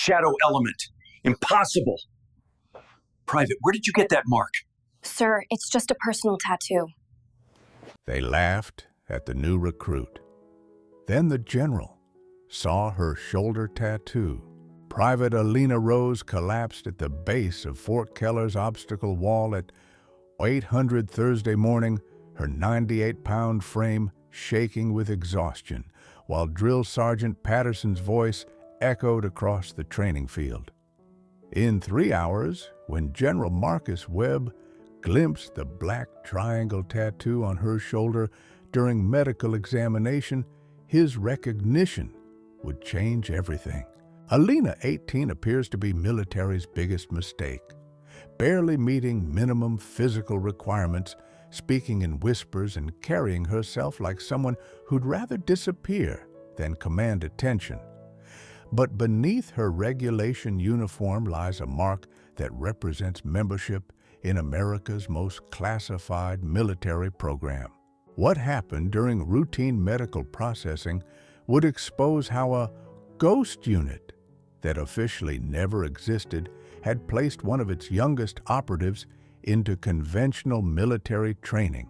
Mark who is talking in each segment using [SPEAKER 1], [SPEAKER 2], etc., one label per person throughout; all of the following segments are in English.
[SPEAKER 1] shadow element. Impossible. Private, where did you get that mark?
[SPEAKER 2] Sir, it's just a personal tattoo.
[SPEAKER 3] They laughed at the new recruit. Then the general saw her shoulder tattoo. Private Alina Rose collapsed at the base of Fort Keller's obstacle wall at 800 Thursday morning, her 98-pound frame shaking with exhaustion, while Drill Sergeant Patterson's voice echoed across the training field. In 3 hours, when General Marcus Webb glimpsed the black triangle tattoo on her shoulder during medical examination, his recognition would change everything. Alina, 18, appears to be military's biggest mistake, barely meeting minimum physical requirements, speaking in whispers and carrying herself like someone who'd rather disappear than command attention. But beneath her regulation uniform lies a mark that represents membership in America's most classified military program. What happened during routine medical processing would expose how a ghost unit that officially never existed had placed one of its youngest operatives into conventional military training,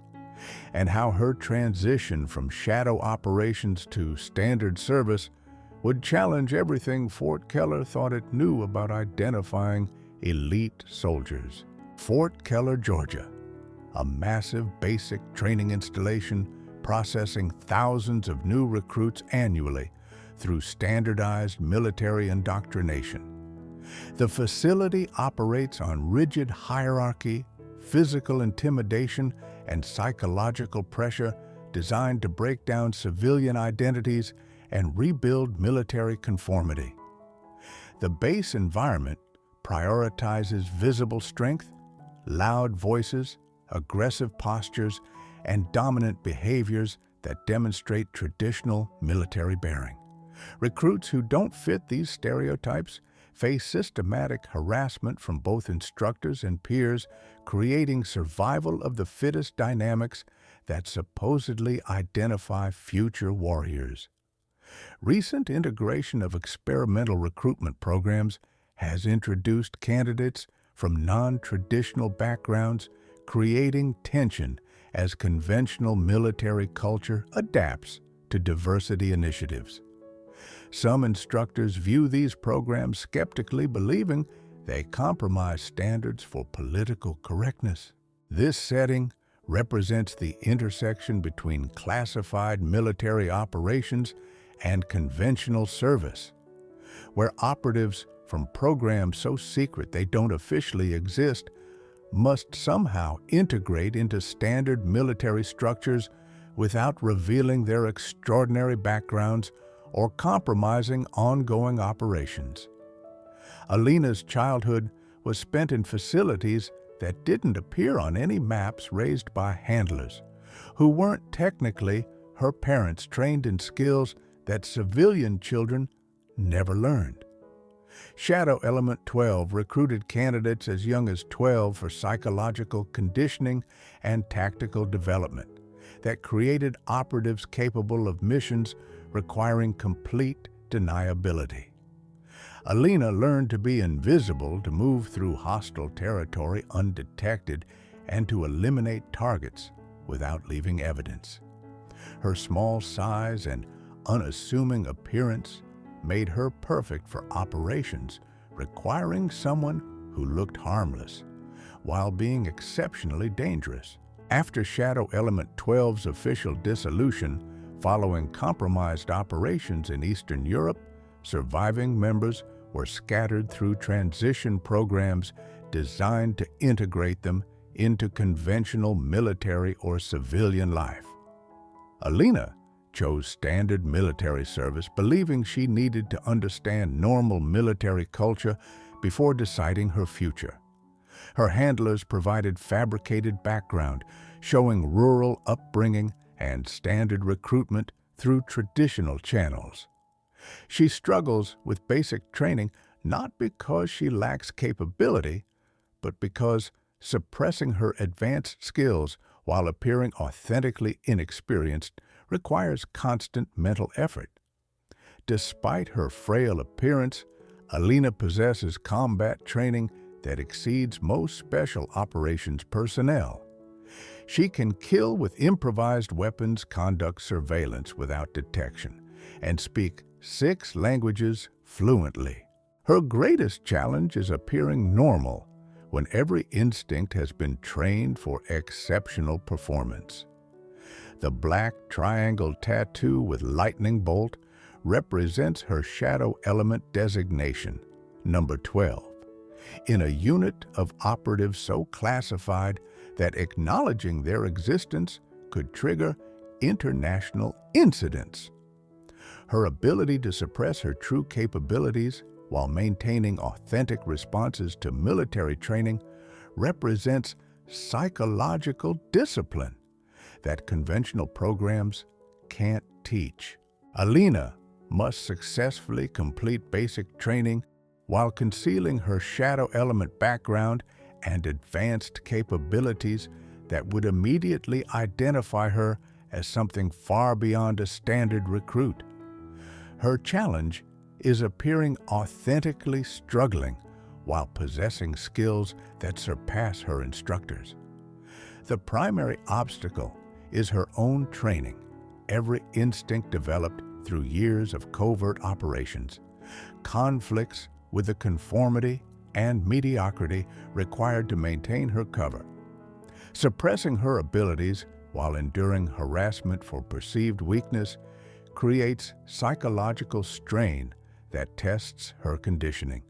[SPEAKER 3] and how her transition from shadow operations to standard service would challenge everything Fort Keller thought it knew about identifying elite soldiers. Fort Keller, Georgia, a massive basic training installation processing thousands of new recruits annually through standardized military indoctrination. The facility operates on rigid hierarchy, physical intimidation, and psychological pressure designed to break down civilian identities and rebuild military conformity. The base environment prioritizes visible strength, loud voices, aggressive postures, and dominant behaviors that demonstrate traditional military bearing. Recruits who don't fit these stereotypes face systematic harassment from both instructors and peers, creating survival of the fittest dynamics that supposedly identify future warriors. Recent integration of experimental recruitment programs has introduced candidates from non-traditional backgrounds, creating tension as conventional military culture adapts to diversity initiatives. Some instructors view these programs skeptically, believing they compromise standards for political correctness. This setting represents the intersection between classified military operations and conventional service, where operatives from programs so secret they don't officially exist must somehow integrate into standard military structures without revealing their extraordinary backgrounds or compromising ongoing operations. Alina's childhood was spent in facilities that didn't appear on any maps raised by handlers, who weren't technically her parents trained in skills that civilian children never learned. Shadow Element 12 recruited candidates as young as 12 for psychological conditioning and tactical development that created operatives capable of missions requiring complete deniability. Alina learned to be invisible, to move through hostile territory undetected, and to eliminate targets without leaving evidence. Her small size and unassuming appearance made her perfect for operations requiring someone who looked harmless while being exceptionally dangerous. After Shadow Element 12's official dissolution, following compromised operations in Eastern Europe, surviving members were scattered through transition programs designed to integrate them into conventional military or civilian life. Alina chose standard military service, believing she needed to understand normal military culture before deciding her future. Her handlers provided fabricated background, showing rural upbringing and standard recruitment through traditional channels. She struggles with basic training not because she lacks capability, but because suppressing her advanced skills while appearing authentically inexperienced requires constant mental effort. Despite her frail appearance, Alina possesses combat training that exceeds most special operations personnel. She can kill with improvised weapons, conduct surveillance without detection, and speak 6 languages fluently. Her greatest challenge is appearing normal when every instinct has been trained for exceptional performance. The black triangle tattoo with lightning bolt represents her shadow element designation, number 12, in a unit of operatives so classified that acknowledging their existence could trigger international incidents. Her ability to suppress her true capabilities while maintaining authentic responses to military training represents psychological discipline that conventional programs can't teach. Alina must successfully complete basic training while concealing her shadow element background and advanced capabilities that would immediately identify her as something far beyond a standard recruit. Her challenge is appearing authentically struggling while possessing skills that surpass her instructors. The primary obstacle is her own training, every instinct developed through years of covert operations, conflicts with the conformity and mediocrity required to maintain her cover. Suppressing her abilities while enduring harassment for perceived weakness creates psychological strain that tests her conditioning.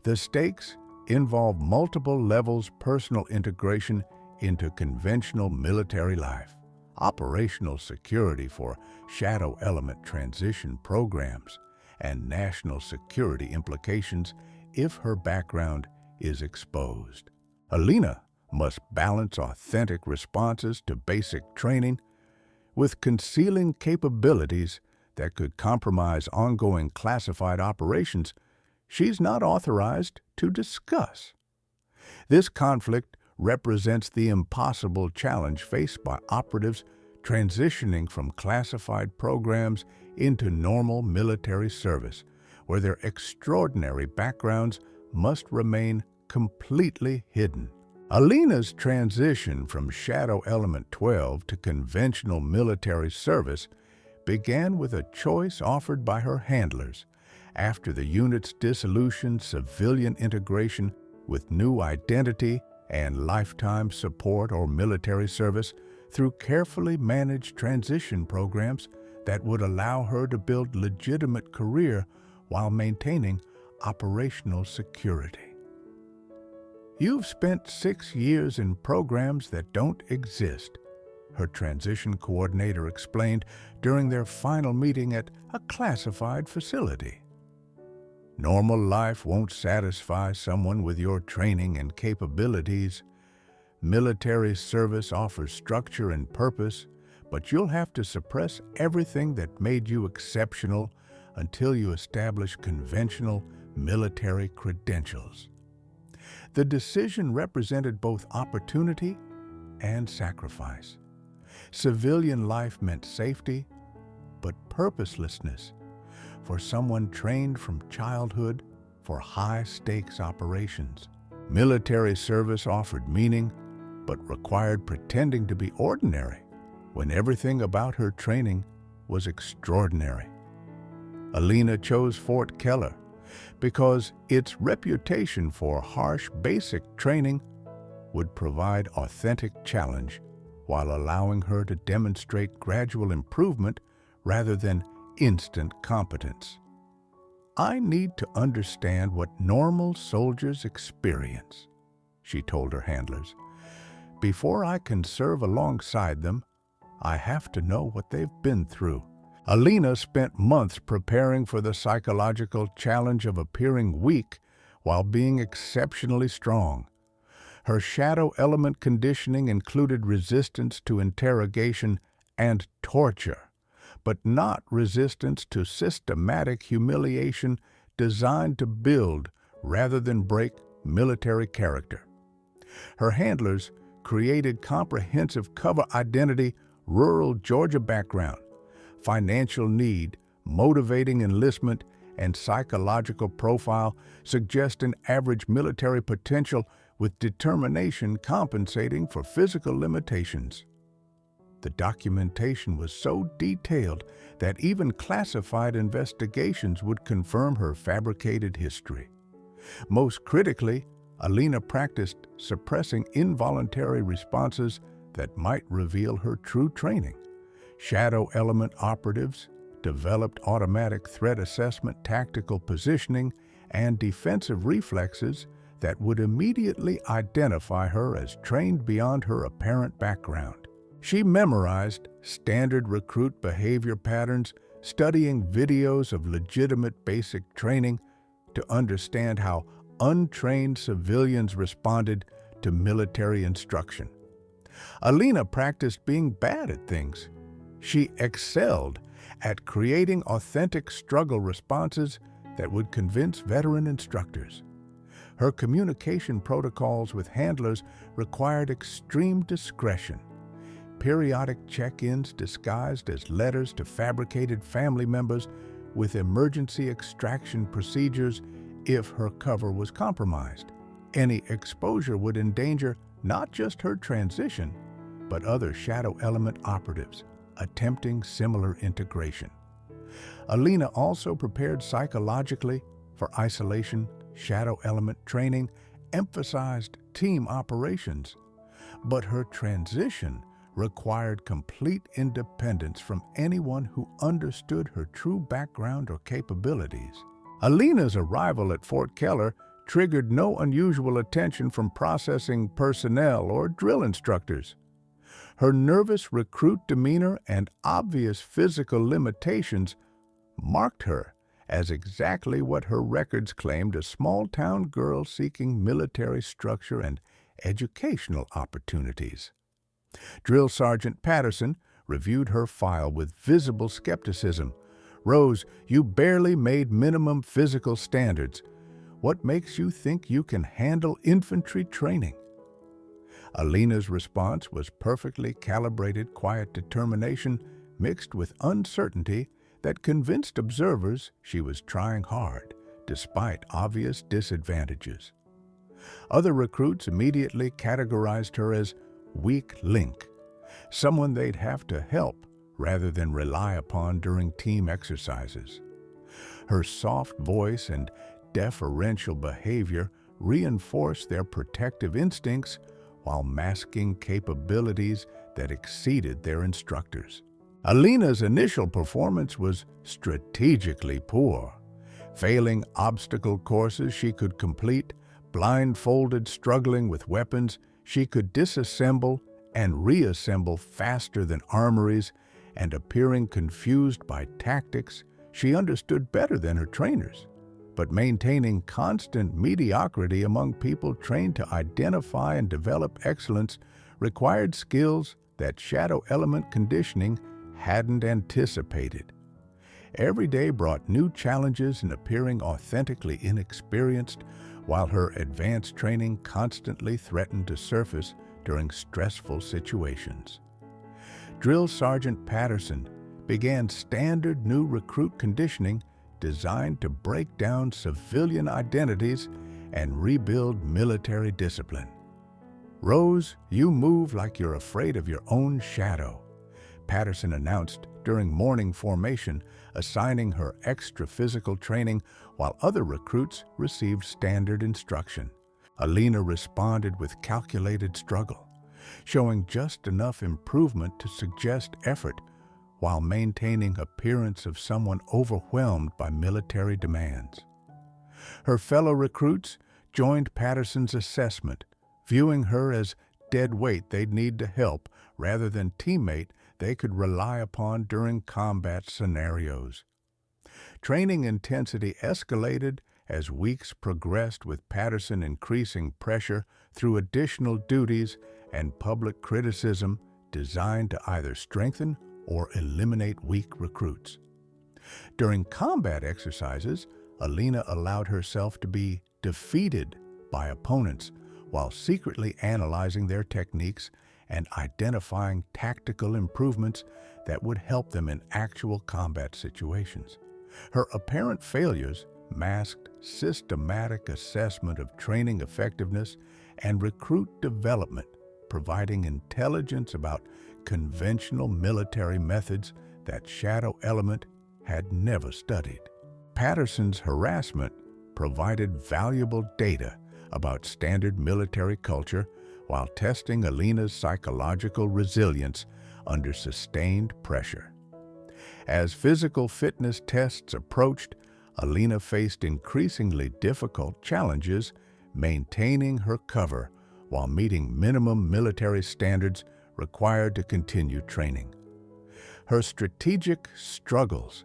[SPEAKER 3] The stakes involve multiple levels personal integration into conventional military life, operational security for shadow element transition programs, and national security implications if her background is exposed. Alina must balance authentic responses to basic training with concealing capabilities that could compromise ongoing classified operations she's not authorized to discuss. This conflict represents the impossible challenge faced by operatives transitioning from classified programs into normal military service, where their extraordinary backgrounds must remain completely hidden. Alina's transition from Shadow Element 12 to conventional military service began with a choice offered by her handlers after the unit's dissolution, civilian integration with new identity, and lifetime support or military service through carefully managed transition programs that would allow her to build legitimate career while maintaining operational security. You've spent 6 years in programs that don't exist, her transition coordinator explained during their final meeting at a classified facility. Normal life won't satisfy someone with your training and capabilities. Military service offers structure and purpose, but you'll have to suppress everything that made you exceptional until you establish conventional military credentials. The decision represented both opportunity and sacrifice. Civilian life meant safety, but purposelessness for someone trained from childhood for high-stakes operations. Military service offered meaning, but required pretending to be ordinary when everything about her training was extraordinary. Alina chose Fort Keller because its reputation for harsh basic training would provide authentic challenge while allowing her to demonstrate gradual improvement rather than instant competence. I need to understand what normal soldiers experience, she told her handlers. Before I can serve alongside them, I have to know what they've been through. Alina spent months preparing for the psychological challenge of appearing weak while being exceptionally strong. Her shadow element conditioning included resistance to interrogation and torture, but not resistance to systematic humiliation designed to build rather than break military character. Her handlers created comprehensive cover identity, rural Georgia background, financial need, motivating enlistment, and psychological profile suggest an average military potential with determination compensating for physical limitations. The documentation was so detailed that even classified investigations would confirm her fabricated history. Most critically, Alina practiced suppressing involuntary responses that might reveal her true training. Shadow element operatives developed automatic threat assessment, tactical positioning, and defensive reflexes that would immediately identify her as trained beyond her apparent background. She memorized standard recruit behavior patterns, studying videos of legitimate basic training to understand how untrained civilians responded to military instruction. Alina practiced being bad at things. She excelled at creating authentic struggle responses that would convince veteran instructors. Her communication protocols with handlers required extreme discretion. Periodic check-ins disguised as letters to fabricated family members with emergency extraction procedures if her cover was compromised. Any exposure would endanger not just her transition, but other shadow element operatives attempting similar integration. Alina also prepared psychologically for isolation. Shadow element training emphasized team operations, but her transition required complete independence from anyone who understood her true background or capabilities. Alina's arrival at Fort Keller triggered no unusual attention from processing personnel or drill instructors. Her nervous recruit demeanor and obvious physical limitations marked her as exactly what her records claimed: a small-town girl seeking military structure and educational opportunities. Drill Sergeant Patterson reviewed her file with visible skepticism. "Rose, you barely made minimum physical standards. What makes you think you can handle infantry training?" Alina's response was perfectly calibrated, quiet determination mixed with uncertainty that convinced observers she was trying hard, despite obvious disadvantages. Other recruits immediately categorized her as weak link, someone they'd have to help rather than rely upon during team exercises. Her soft voice and deferential behavior reinforced their protective instincts while masking capabilities that exceeded their instructors. Alina's initial performance was strategically poor, failing obstacle courses she could complete, blindfolded, struggling with weapons she could disassemble and reassemble faster than armories, and appearing confused by tactics she understood better than her trainers, but maintaining constant mediocrity among people trained to identify and develop excellence required skills that shadow element conditioning hadn't anticipated. Every day brought new challenges in appearing authentically inexperienced, while her advanced training constantly threatened to surface during stressful situations. Drill Sergeant Patterson began standard new recruit conditioning designed to break down civilian identities and rebuild military discipline. "Rose, you move like you're afraid of your own shadow," Patterson announced during morning formation, assigning her extra physical training while other recruits received standard instruction. Alina responded with calculated struggle, showing just enough improvement to suggest effort while maintaining appearance of someone overwhelmed by military demands. Her fellow recruits joined Patterson's assessment, viewing her as dead weight they'd need to help rather than teammate they could rely upon during combat scenarios. Training intensity escalated as weeks progressed, with Patterson increasing pressure through additional duties and public criticism designed to either strengthen or eliminate weak recruits. During combat exercises, Alina allowed herself to be defeated by opponents while secretly analyzing their techniques and identifying tactical improvements that would help them in actual combat situations. Her apparent failures masked systematic assessment of training effectiveness and recruit development, providing intelligence about conventional military methods that Shadow Element had never studied. Patterson's harassment provided valuable data about standard military culture while testing Alina's psychological resilience under sustained pressure. As physical fitness tests approached, Alina faced increasingly difficult challenges maintaining her cover while meeting minimum military standards required to continue training. Her strategic struggles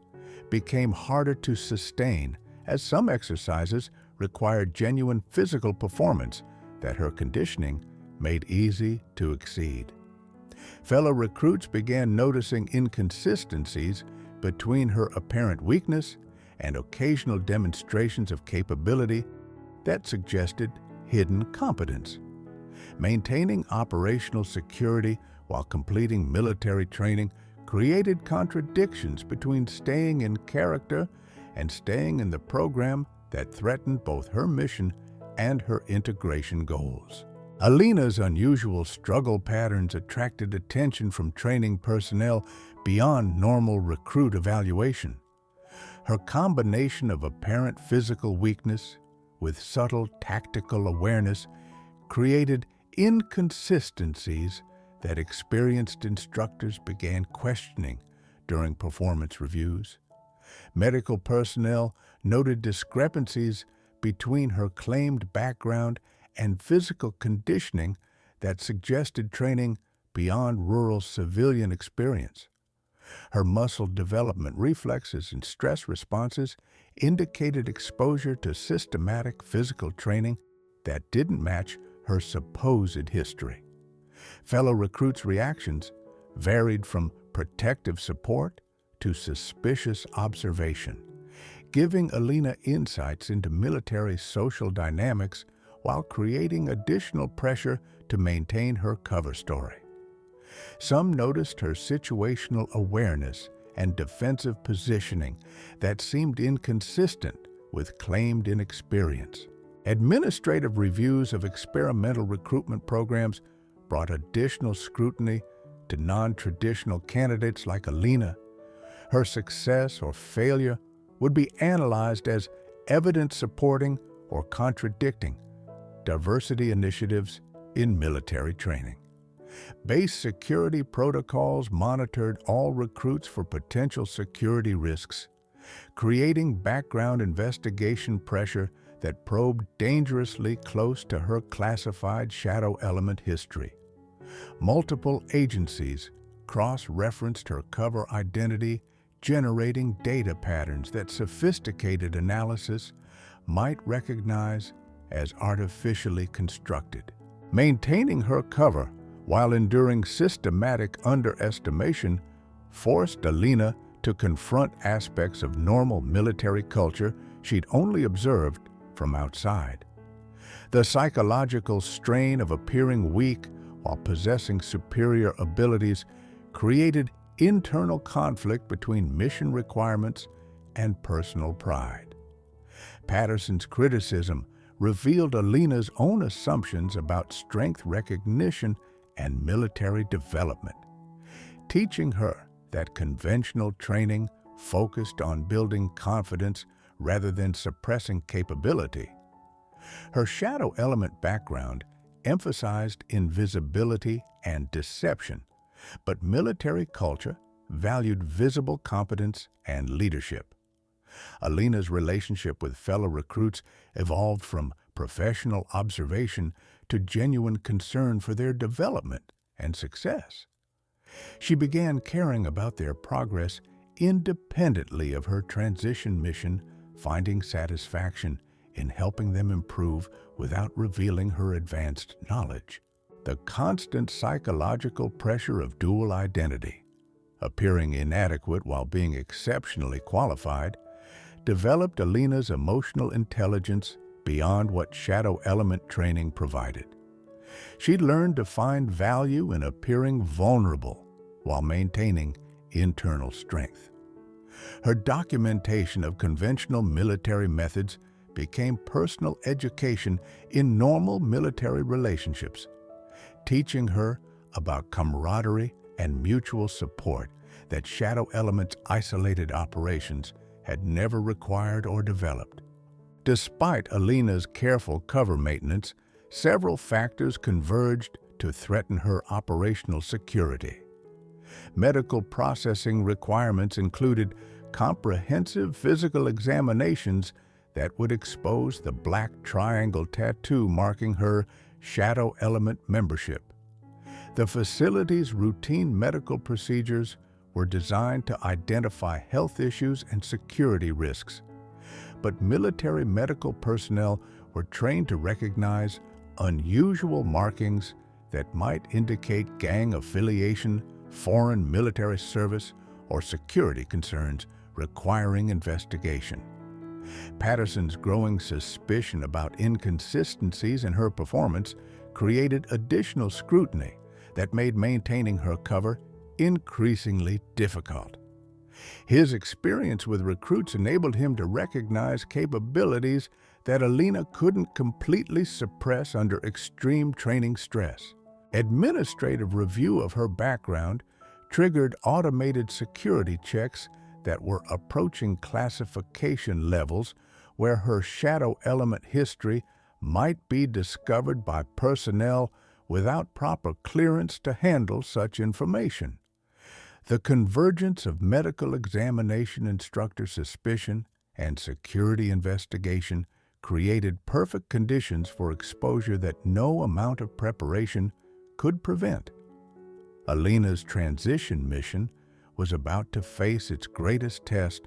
[SPEAKER 3] became harder to sustain as some exercises required genuine physical performance that her conditioning made easy to exceed. Fellow recruits began noticing inconsistencies between her apparent weakness and occasional demonstrations of capability that suggested hidden competence. Maintaining operational security while completing military training created contradictions between staying in character and staying in the program that threatened both her mission and her integration goals. Alina's unusual struggle patterns attracted attention from training personnel beyond normal recruit evaluation. Her combination of apparent physical weakness with subtle tactical awareness created inconsistencies that experienced instructors began questioning during performance reviews. Medical personnel noted discrepancies between her claimed background and physical conditioning that suggested training beyond rural civilian experience. Her muscle development reflexes and stress responses indicated exposure to systematic physical training that didn't match her supposed history. Fellow recruits' reactions varied from protective support to suspicious observation, giving Alina insights into military social dynamics while creating additional pressure to maintain her cover story. Some noticed her situational awareness and defensive positioning that seemed inconsistent with claimed inexperience. Administrative reviews of experimental recruitment programs brought additional scrutiny to non-traditional candidates like Alina. Her success or failure would be analyzed as evidence supporting or contradicting diversity initiatives in military training. Base security protocols monitored all recruits for potential security risks, creating background investigation pressure that probed dangerously close to her classified Shadow Element history. Multiple agencies cross-referenced her cover identity, generating data patterns that sophisticated analysis might recognize as artificially constructed. Maintaining her cover while enduring systematic underestimation forced Alina to confront aspects of normal military culture she'd only observed from outside. The psychological strain of appearing weak while possessing superior abilities created internal conflict between mission requirements and personal pride. Patterson's criticism revealed Alina's own assumptions about strength recognition and military development, teaching her that conventional training focused on building confidence rather than suppressing capability. Her Shadow Element background emphasized invisibility and deception, but military culture valued visible competence and leadership. Alina's relationship with fellow recruits evolved from professional observation to genuine concern for their development and success. She began caring about their progress independently of her transition mission, finding satisfaction in helping them improve without revealing her advanced knowledge. The constant psychological pressure of dual identity, appearing inadequate while being exceptionally qualified, developed Alina's emotional intelligence beyond what Shadow Element training provided. She learned to find value in appearing vulnerable while maintaining internal strength. Her documentation of conventional military methods became personal education in normal military relationships, teaching her about camaraderie and mutual support that Shadow Element's isolated operations had never required or developed. Despite Alina's careful cover maintenance, several factors converged to threaten her operational security. Medical processing requirements included comprehensive physical examinations that would expose the black triangle tattoo marking her Shadow Element membership. The facility's routine medical procedures were designed to identify health issues and security risks, but military medical personnel were trained to recognize unusual markings that might indicate gang affiliation, foreign military service, or security concerns requiring investigation. Patterson's growing suspicion about inconsistencies in her performance created additional scrutiny that made maintaining her cover increasingly difficult. His experience with recruits enabled him to recognize capabilities that Alina couldn't completely suppress under extreme training stress. Administrative review of her background triggered automated security checks that were approaching classification levels where her Shadow Element history might be discovered by personnel without proper clearance to handle such information. The convergence of medical examination instructor suspicion and security investigation created perfect conditions for exposure that no amount of preparation could prevent. Alina's transition mission was about to face its greatest test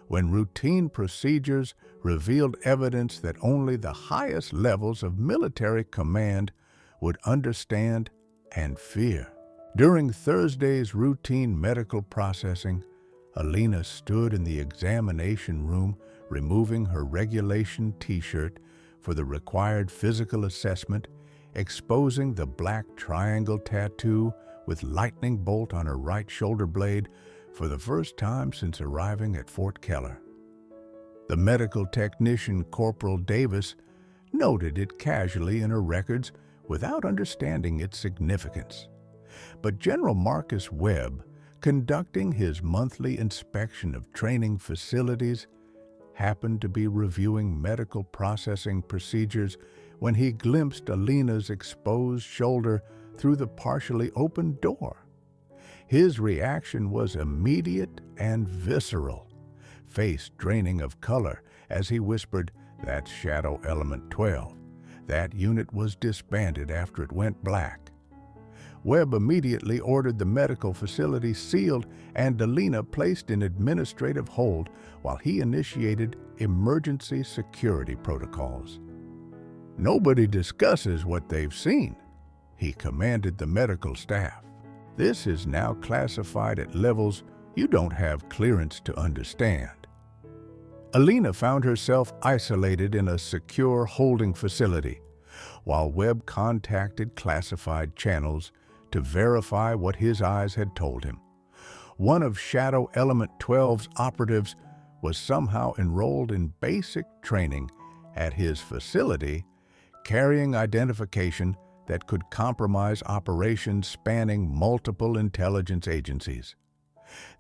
[SPEAKER 3] when routine procedures revealed evidence that only the highest levels of military command would understand and fear. During Thursday's routine medical processing, Alina stood in the examination room removing her regulation T-shirt for the required physical assessment, exposing the black triangle tattoo with lightning bolt on her right shoulder blade for the first time since arriving at Fort Keller. The medical technician, Corporal Davis, noted it casually in her records without understanding its significance. But General Marcus Webb, conducting his monthly inspection of training facilities, happened to be reviewing medical processing procedures when he glimpsed Alina's exposed shoulder through the partially opened door. His reaction was immediate and visceral, face draining of color as he whispered, "That's Shadow Element 12. That unit was disbanded after it went black." Webb immediately ordered the medical facility sealed and Alina placed in administrative hold while he initiated emergency security protocols. "Nobody discusses what they've seen," he commanded the medical staff. "This is now classified at levels you don't have clearance to understand." Alina found herself isolated in a secure holding facility, while Webb contacted classified channels to verify what his eyes had told him. One of Shadow Element 12's operatives was somehow enrolled in basic training at his facility, carrying identification that could compromise operations spanning multiple intelligence agencies.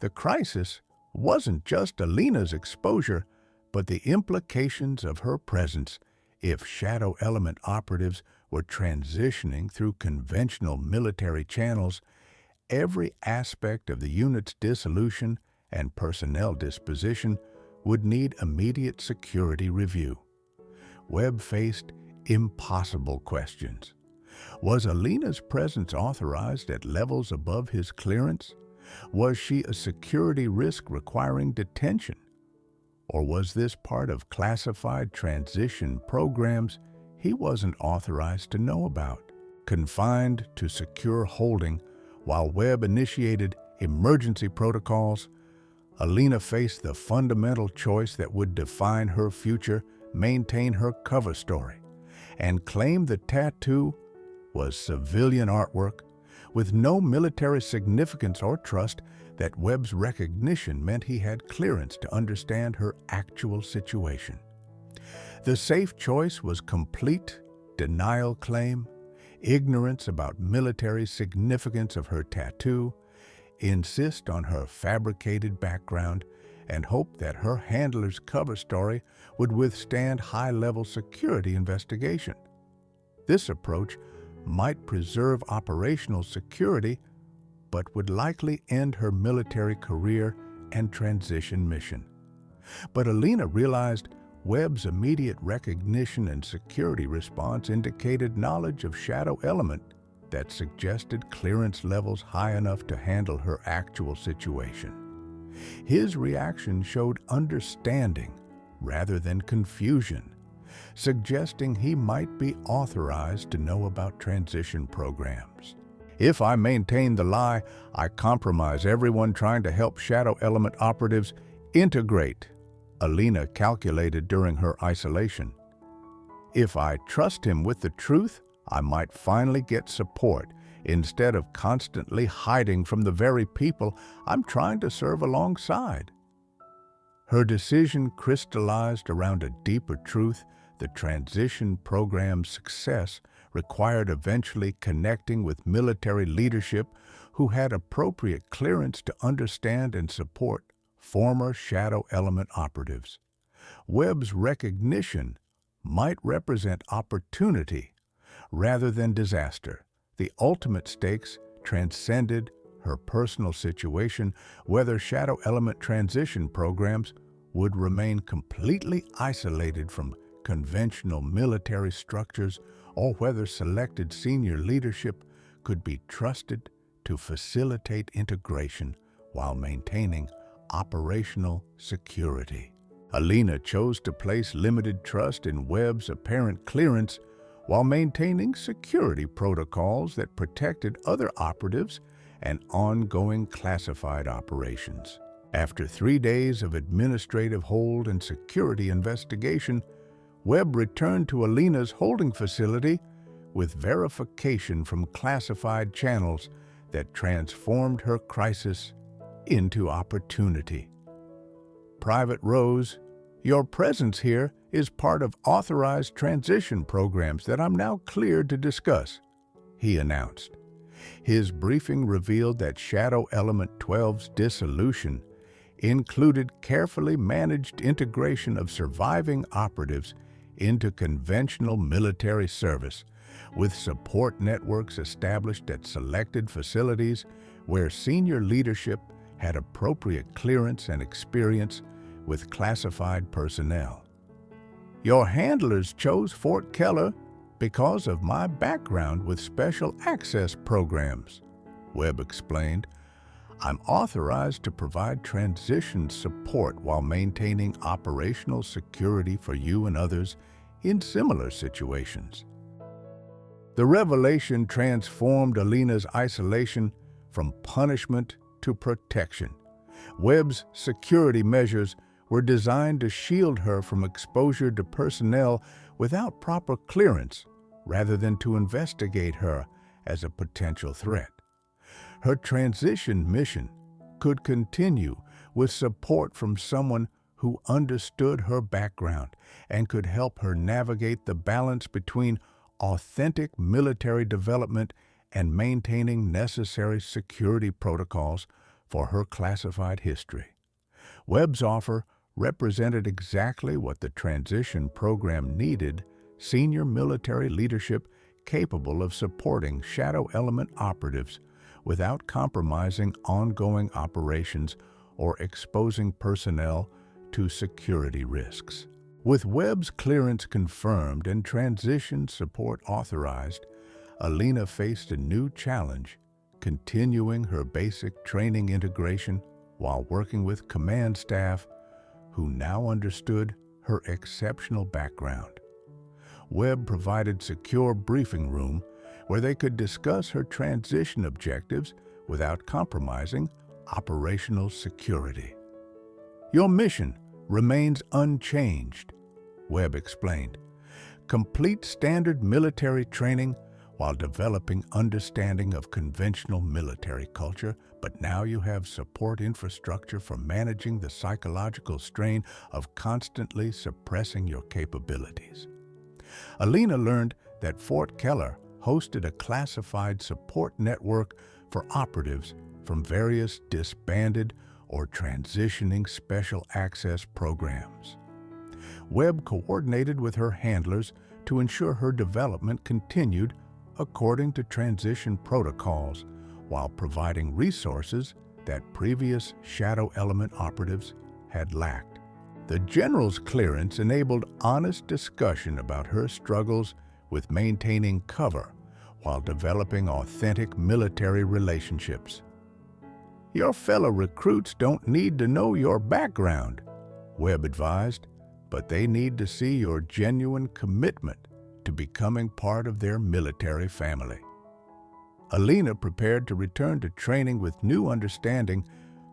[SPEAKER 3] The crisis wasn't just Alina's exposure, but the implications of her presence if Shadow Element operatives were transitioning through conventional military channels. Every aspect of the unit's dissolution and personnel disposition would need immediate security review. Webb faced impossible questions. Was Alina's presence authorized at levels above his clearance? Was she a security risk requiring detention? Or was this part of classified transition programs he wasn't authorized to know about? Confined to secure holding while Webb initiated emergency protocols, Alina faced the fundamental choice that would define her future, maintain her cover story, and claim the tattoo was civilian artwork with no military significance or trust that Webb's recognition meant he had clearance to understand her actual situation. The safe choice was complete denial claim, ignorance about military significance of her tattoo, insist on her fabricated background, and hope that her handler's cover story would withstand high-level security investigation. This approach might preserve operational security, but would likely end her military career and transition mission. But Alina realized Webb's immediate recognition and security response indicated knowledge of shadow element that suggested clearance levels high enough to handle her actual situation. His reaction showed understanding rather than confusion, suggesting he might be authorized to know about transition programs. If I maintain the lie, I compromise everyone trying to help shadow element operatives integrate, Alina calculated during her isolation. If I trust him with the truth, I might finally get support instead of constantly hiding from the very people I'm trying to serve alongside. Her decision crystallized around a deeper truth. The transition program's success required eventually connecting with military leadership who had appropriate clearance to understand and support former shadow element operatives. Webb's recognition might represent opportunity rather than disaster. The ultimate stakes transcended her personal situation, whether shadow element transition programs would remain completely isolated from conventional military structures or whether selected senior leadership could be trusted to facilitate integration while maintaining operational security. Alina chose to place limited trust in Webb's apparent clearance while maintaining security protocols that protected other operatives and ongoing classified operations. After 3 days of administrative hold and security investigation, Webb returned to Alina's holding facility with verification from classified channels that transformed her crisis into opportunity. Private Rose, your presence here is part of authorized transition programs that I'm now cleared to discuss, he announced. His briefing revealed that Shadow Element 12's dissolution included carefully managed integration of surviving operatives into conventional military service, with support networks established at selected facilities where senior leadership had appropriate clearance and experience with classified personnel. Your handlers chose Fort Keller because of my background with special access programs, Webb explained. I'm authorized to provide transition support while maintaining operational security for you and others in similar situations. The revelation transformed Alina's isolation from punishment to protection. Webb's security measures were designed to shield her from exposure to personnel without proper clearance, rather than to investigate her as a potential threat. Her transition mission could continue with support from someone who understood her background and could help her navigate the balance between authentic military development and maintaining necessary security protocols for her classified history. Webb's offer represented exactly what the transition program needed: senior military leadership capable of supporting shadow element operatives without compromising ongoing operations or exposing personnel to security risks. With Webb's clearance confirmed and transition support authorized, Alina faced a new challenge: continuing her basic training integration while working with command staff who now understood her exceptional background. Webb provided secure briefing room where they could discuss her transition objectives without compromising operational security. Your mission remains unchanged, Webb explained. Complete standard military training while developing understanding of conventional military culture, but now you have support infrastructure for managing the psychological strain of constantly suppressing your capabilities. Alina learned that Fort Keller hosted a classified support network for operatives from various disbanded or transitioning special access programs. Webb coordinated with her handlers to ensure her development continued according to transition protocols, while providing resources that previous Shadow Element operatives had lacked. The General's clearance enabled honest discussion about her struggles with maintaining cover while developing authentic military relationships. "Your fellow recruits don't need to know your background," Webb advised, "but they need to see your genuine commitment to becoming part of their military family." Alina prepared to return to training with new understanding.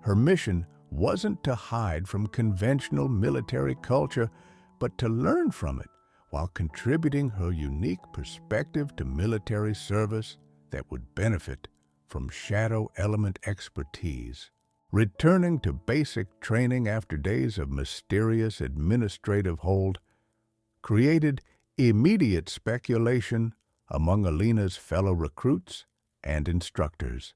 [SPEAKER 3] Her mission wasn't to hide from conventional military culture, but to learn from it while contributing her unique perspective to military service that would benefit from Shadow Element expertise. Returning to basic training after days of mysterious administrative hold created immediate speculation among Alina's fellow recruits and instructors.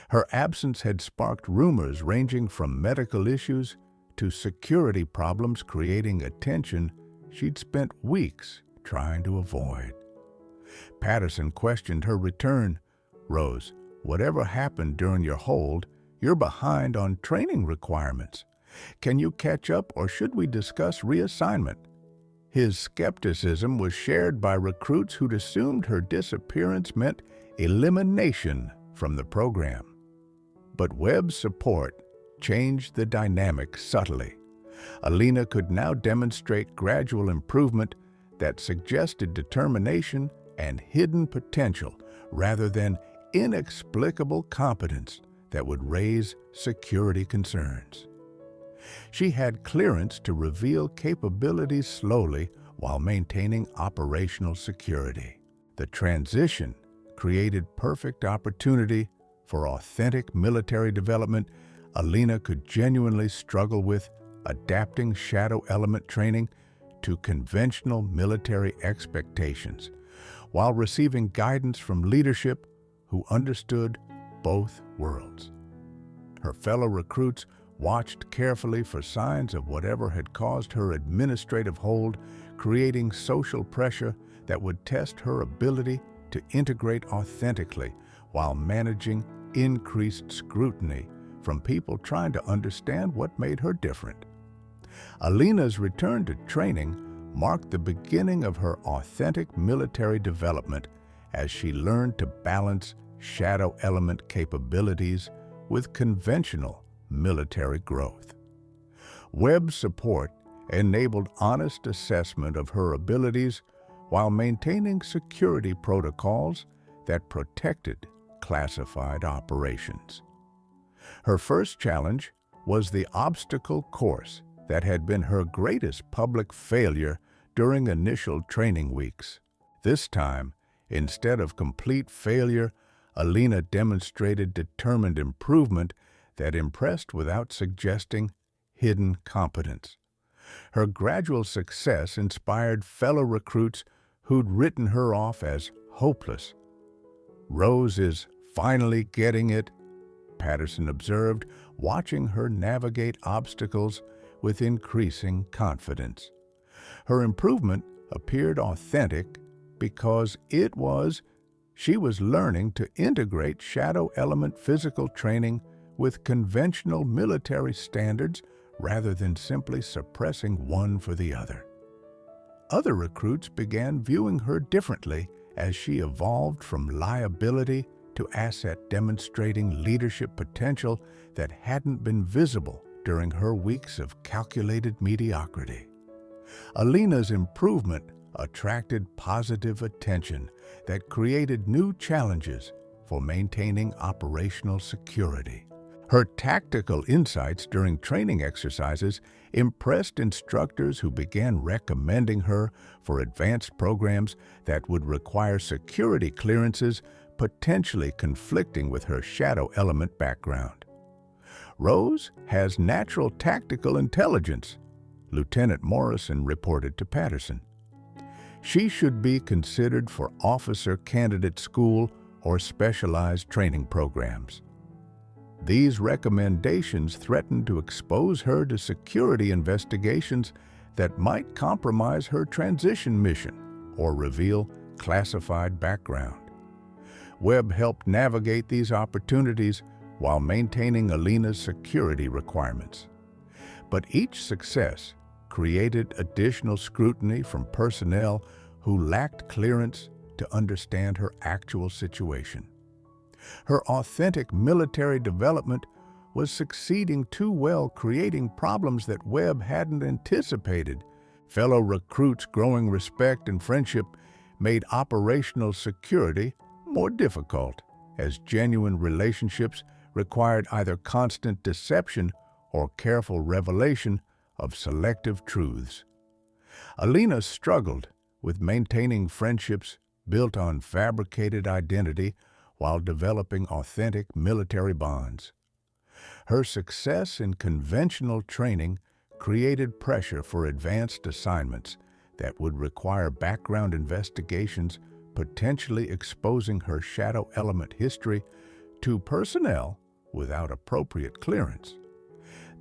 [SPEAKER 3] Her absence had sparked rumors ranging from medical issues to security problems, creating a tension she'd spent weeks trying to avoid. Patterson questioned her return. "Rose, whatever happened during your hold, you're behind on training requirements. Can you catch up, or should we discuss reassignment?" His skepticism was shared by recruits who'd assumed her disappearance meant elimination from the program. But Webb's support changed the dynamic subtly. Alina could now demonstrate gradual improvement that suggested determination and hidden potential rather than inexplicable competence that would raise security concerns. She had clearance to reveal capabilities slowly while maintaining operational security. The transition created perfect opportunity for authentic military development. Alina could genuinely struggle with adapting Shadow Element training to conventional military expectations, while receiving guidance from leadership who understood both worlds. Her fellow recruits watched carefully for signs of whatever had caused her administrative hold, creating social pressure that would test her ability to integrate authentically while managing increased scrutiny from people trying to understand what made her different. Alina's return to training marked the beginning of her authentic military development as she learned to balance Shadow Element capabilities with conventional military growth. Webb's support enabled honest assessment of her abilities while maintaining security protocols that protected classified operations. Her first challenge was the obstacle course that had been her greatest public failure during initial training weeks. This time, instead of complete failure, Alina demonstrated determined improvement that impressed without suggesting hidden competence. Her gradual success inspired fellow recruits who'd written her off as hopeless. "Rose is finally getting it," Patterson observed, watching her navigate obstacles with increasing confidence. Her improvement appeared authentic because she was learning to integrate Shadow Element physical training with conventional military standards rather than simply suppressing one for the other. Other recruits began viewing her differently as she evolved from liability to asset, demonstrating leadership potential that hadn't been visible during her weeks of calculated mediocrity. Alina's improvement attracted positive attention that created new challenges for maintaining operational security. Her tactical insights during training exercises impressed instructors who began recommending her for advanced programs that would require security clearances, potentially conflicting with her shadow element background. Rose has natural tactical intelligence, Lieutenant Morrison reported to Patterson. She should be considered for officer candidate school or specialized training programs. These recommendations threatened to expose her to security investigations that might compromise her transition mission or reveal classified background. Webb helped navigate these opportunities while maintaining Alina's security requirements. But each success created additional scrutiny from personnel who lacked clearance to understand her actual situation. Her authentic military development was succeeding too well, creating problems that Webb hadn't anticipated. Fellow recruits' growing respect and friendship made operational security more difficult, as genuine relationships required either constant deception or careful revelation of selective truths. Alina struggled with maintaining friendships built on fabricated identity while developing authentic military bonds. Her success in conventional training created pressure for advanced assignments that would require background investigations, potentially exposing her shadow element history to personnel without appropriate clearance.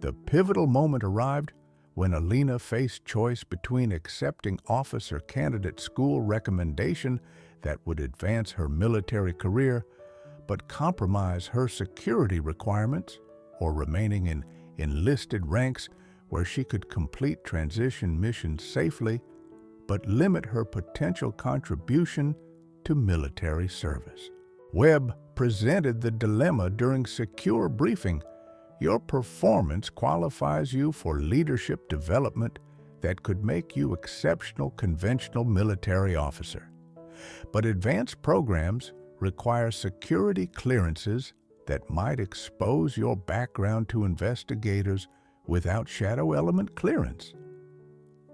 [SPEAKER 3] The pivotal moment arrived when Alina faced choice between accepting officer candidate school recommendation that would advance her military career but compromise her security requirements, or remaining in enlisted ranks where she could complete transition missions safely but limit her potential contribution to military service. Webb presented the dilemma during secure briefing. Your performance qualifies you for leadership development that could make you exceptional conventional military officer. But advanced programs require security clearances that might expose your background to investigators without shadow element clearance.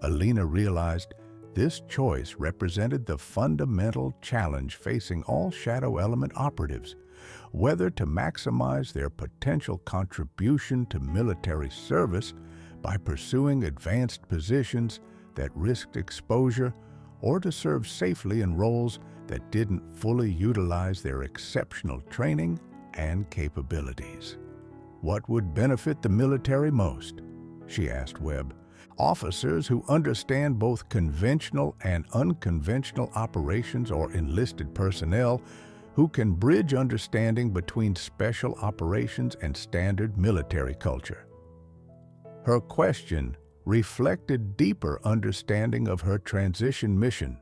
[SPEAKER 3] Alina realized this choice represented the fundamental challenge facing all shadow element operatives, whether to maximize their potential contribution to military service by pursuing advanced positions that risked exposure, or to serve safely in roles that didn't fully utilize their exceptional training and capabilities. What would benefit the military most? She asked Webb. Officers who understand both conventional and unconventional operations, or enlisted personnel who can bridge understanding between special operations and standard military culture. Her question reflected deeper understanding of her transition mission.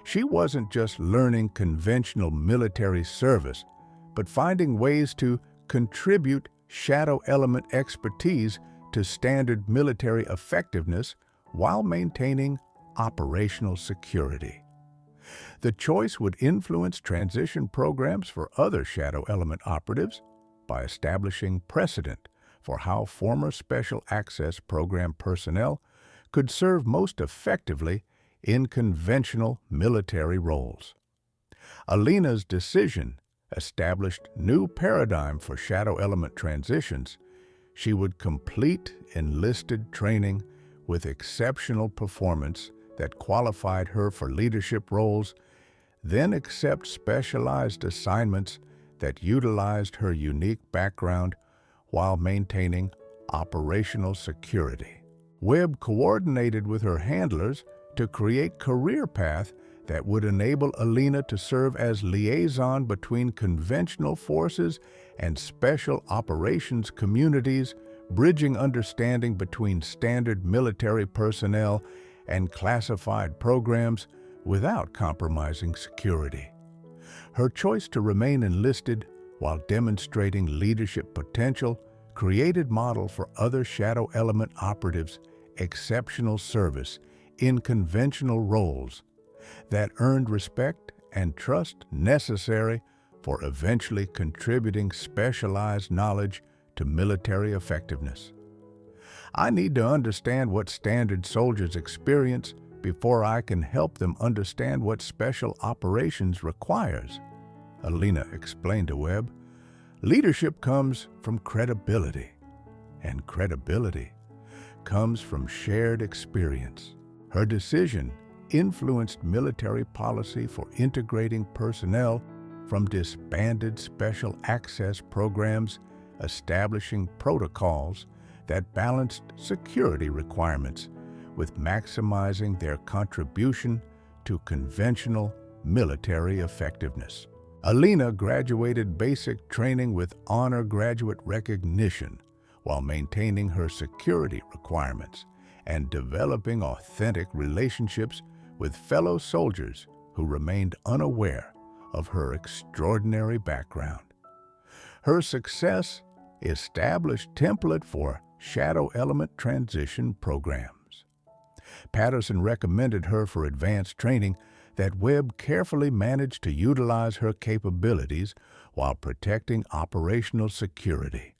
[SPEAKER 3] She wasn't just learning conventional military service, but finding ways to contribute shadow element expertise to standard military effectiveness while maintaining operational security. The choice would influence transition programs for other shadow element operatives by establishing precedent for how former Special Access Program personnel could serve most effectively in conventional military roles. Alina's decision established new paradigm for shadow element transitions. She would complete enlisted training with exceptional performance that qualified her for leadership roles, then accept specialized assignments that utilized her unique background while maintaining operational security. Webb coordinated with her handlers to create career path that would enable Alina to serve as liaison between conventional forces and special operations communities, bridging understanding between standard military personnel and classified programs without compromising security. Her choice to remain enlisted while demonstrating leadership potential created model for other shadow element operatives exceptional service in conventional roles that earned respect and trust necessary for eventually contributing specialized knowledge to military effectiveness. I need to understand what standard soldiers experience before I can help them understand what special operations requires, Alina explained to Webb. Leadership comes from credibility, and credibility comes from shared experience. Her decision influenced military policy for integrating personnel from disbanded special access programs, establishing protocols that balanced security requirements with maximizing their contribution to conventional military effectiveness. Alina graduated basic training with honor graduate recognition while maintaining her security requirements and developing authentic relationships with fellow soldiers who remained unaware of her extraordinary background. Her success established template for shadow element transition programs. Patterson recommended her for advanced training that Webb carefully managed to utilize her capabilities while protecting operational security.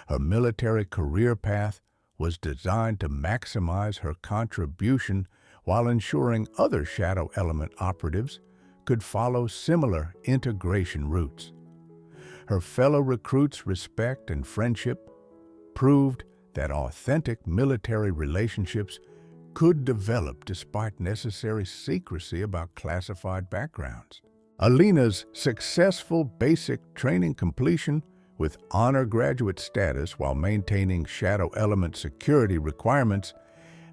[SPEAKER 3] Her military career path was designed to maximize her contribution while ensuring other shadow element operatives could follow similar integration routes. Her fellow recruits' respect and friendship proved that authentic military relationships could develop despite necessary secrecy about classified backgrounds. Alina's successful basic training completion with honor graduate status while maintaining shadow element security requirements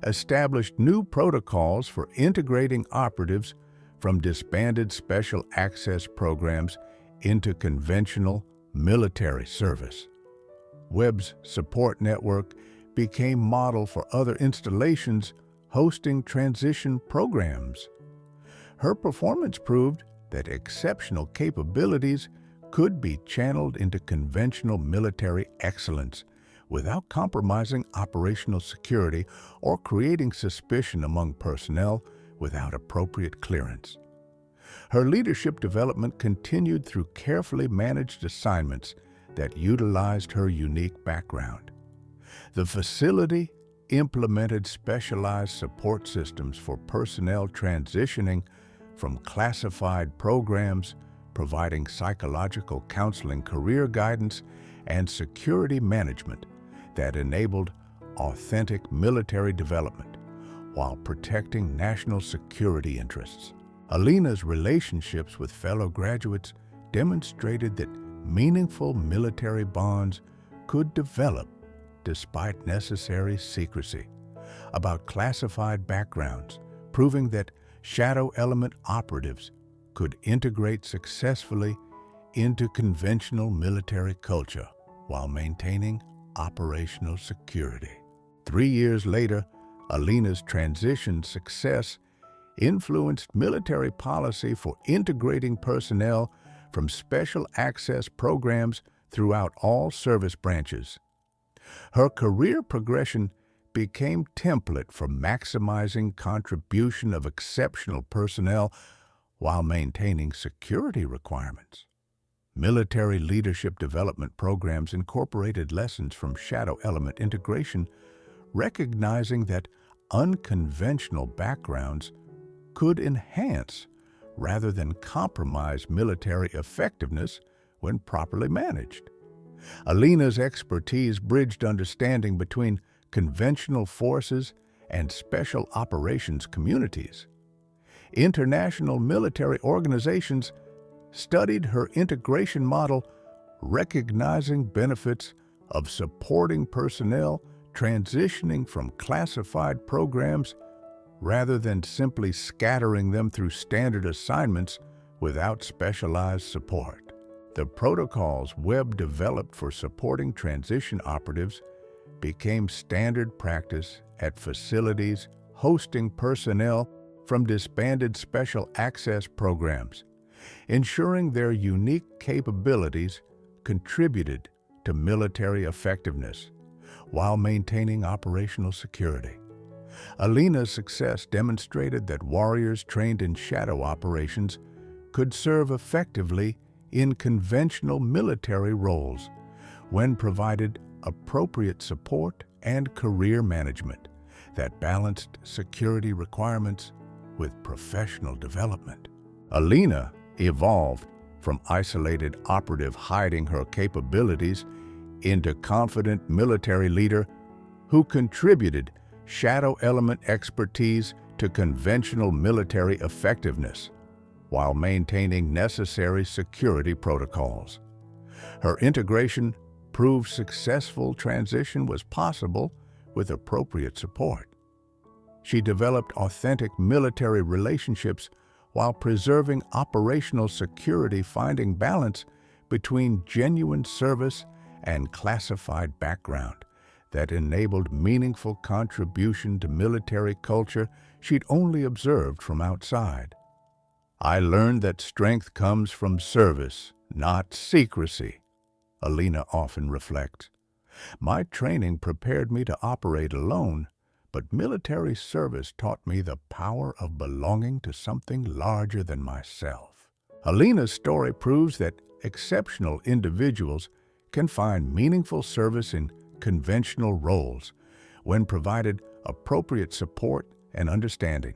[SPEAKER 3] established new protocols for integrating operatives from disbanded special access programs into conventional military service. Webb's support network became model for other installations hosting transition programs. Her performance proved that exceptional capabilities could be channeled into conventional military excellence without compromising operational security or creating suspicion among personnel without appropriate clearance. Her leadership development continued through carefully managed assignments that utilized her unique background. The facility implemented specialized support systems for personnel transitioning from classified programs, providing psychological counseling, career guidance, and security management that enabled authentic military development while protecting national security interests. Alina's relationships with fellow graduates demonstrated that meaningful military bonds could develop despite necessary secrecy about classified backgrounds, proving that shadow element operatives could integrate successfully into conventional military culture while maintaining operational security. 3 years later, Alina's transition success influenced military policy for integrating personnel from special access programs throughout all service branches. Her career progression became template for maximizing contribution of exceptional personnel while maintaining security requirements. Military leadership development programs incorporated lessons from shadow element integration, recognizing that unconventional backgrounds could enhance rather than compromise military effectiveness when properly managed. Alina's expertise bridged understanding between conventional forces and special operations communities. International military organizations studied her integration model, recognizing benefits of supporting personnel transitioning from classified programs rather than simply scattering them through standard assignments without specialized support. The protocols Webb developed for supporting transition operatives became standard practice at facilities hosting personnel from disbanded special access programs, ensuring their unique capabilities contributed to military effectiveness while maintaining operational security. Alina's success demonstrated that warriors trained in shadow operations could serve effectively in conventional military roles when provided appropriate support and career management that balanced security requirements with professional development. Alina evolved from isolated operative hiding her capabilities into confident military leader who contributed shadow element expertise to conventional military effectiveness while maintaining necessary security protocols. Her integration proved successful transition was possible with appropriate support. She developed authentic military relationships while preserving operational security, finding balance between genuine service and classified background that enabled meaningful contribution to military culture she'd only observed from outside. "I learned that strength comes from service, not secrecy," Alina often reflects. "My training prepared me to operate alone, but military service taught me the power of belonging to something larger than myself." Alina's story proves that exceptional individuals can find meaningful service in conventional roles when provided appropriate support and understanding.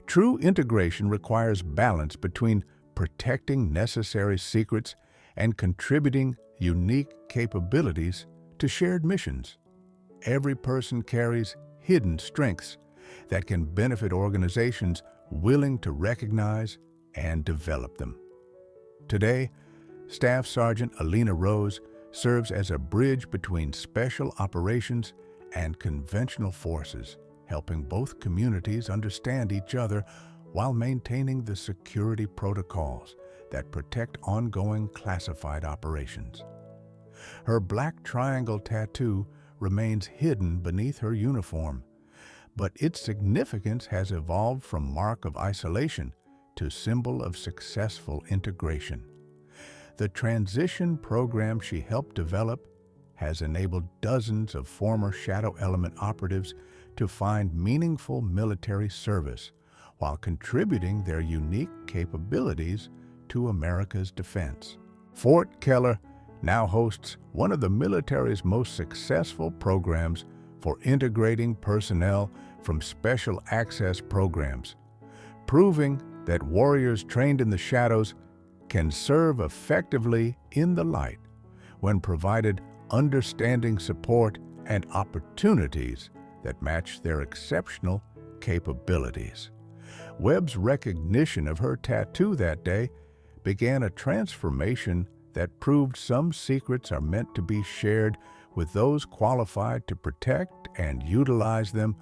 [SPEAKER 3] True integration requires balance between protecting necessary secrets and contributing unique capabilities to shared missions. Every person carries hidden strengths that can benefit organizations willing to recognize and develop them. Today, Staff Sergeant Alina Rose serves as a bridge between special operations and conventional forces, helping both communities understand each other while maintaining the security protocols that protect ongoing classified operations. Her black triangle tattoo remains hidden beneath her uniform, but its significance has evolved from mark of isolation to symbol of successful integration. The transition program she helped develop has enabled dozens of former Shadow Element operatives to find meaningful military service while contributing their unique capabilities to America's defense. Fort Keller now hosts one of the military's most successful programs for integrating personnel from special access programs, proving that warriors trained in the shadows can serve effectively in the light when provided understanding support and opportunities that match their exceptional capabilities. Webb's recognition of her tattoo that day began a transformation that proved some secrets are meant to be shared with those qualified to protect and utilize them,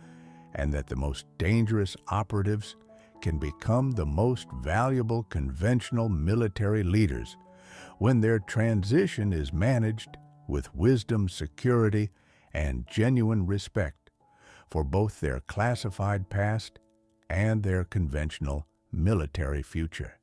[SPEAKER 3] and that the most dangerous operatives can become the most valuable conventional military leaders when their transition is managed with wisdom, security, and genuine respect for both their classified past and their conventional military future.